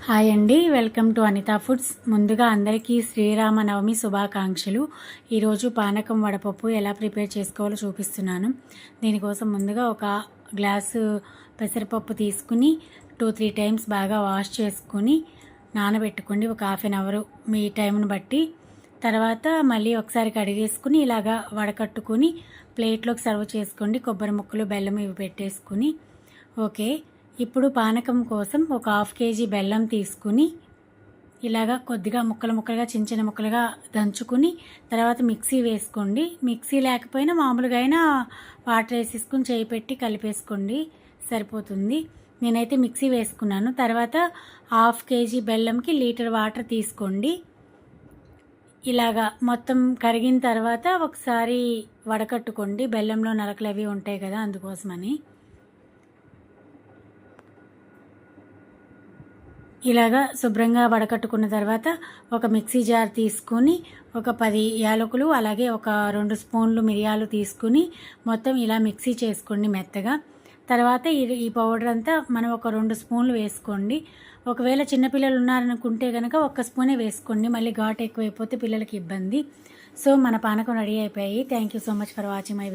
Hi అండి, welcome to Anita foods. ముందుగా అందరికీ శ్రీరామనవమి శుభాకాంక్షలు. ఈరోజు పానకం వడపప్పు ఎలా ప్రిపేర్ చేసుకోవాలో చూపిస్తున్నాను. దీనికోసం ముందుగా ఒక గ్లాసు పెసరపప్పు తీసుకుని 2-3 టైమ్స్ బాగా వాష్ చేసుకుని నానబెట్టుకోండి, ఒక హాఫ్ అన్ అవర్ మీ టైంను బట్టి. తర్వాత మళ్ళీ ఒకసారి కడిగేసుకుని ఇలాగా వడకట్టుకుని ప్లేట్లోకి సర్వ్ చేసుకోండి. కొబ్బరి ముక్కలు, బెల్లం ఇవి పెట్టేసుకుని. ఓకే, ఇప్పుడు పానకం కోసం ఒక 1/2 కేజీ బెల్లం తీసుకుని ఇలాగా కొద్దిగా ముక్కలుగా చిన్న చిన్న ముక్కలుగా దంచుకుని తర్వాత మిక్సీ వేసుకోండి. మిక్సీ లేకపోయినా మామూలుగా అయినా వాటర్ వేసేసుకుని చేయి పెట్టి కలిపేసుకోండి, సరిపోతుంది. నేనైతే మిక్సీ వేసుకున్నాను. తర్వాత 1/2 కేజీ బెల్లంకి 1 లీటర్ వాటర్ తీసుకోండి. ఇలాగా మొత్తం కరిగిన తర్వాత ఒకసారి వడకట్టుకోండి. బెల్లంలో నలకలు అవి ఉంటాయి కదా, అందుకోసమని. ఇలాగా శుభ్రంగా వడకట్టుకున్న తర్వాత ఒక మిక్సీ జార్ తీసుకుని ఒక 10 యాలకులు, అలాగే ఒక 2 స్పూన్లు మిరియాలు తీసుకుని మొత్తం ఇలా మిక్సీ చేసుకోండి మెత్తగా. తర్వాత ఈ పౌడర్ అంతా మనం ఒక 2 స్పూన్లు వేసుకోండి. ఒకవేళ చిన్నపిల్లలు ఉన్నారనుకుంటే కనుక 1 స్పూనే వేసుకోండి, మళ్ళీ ఘాటు ఎక్కువైపోతే పిల్లలకి ఇబ్బంది. సో మన పానకం రెడీ అయిపోయాయి. Thank you so much for watching my video.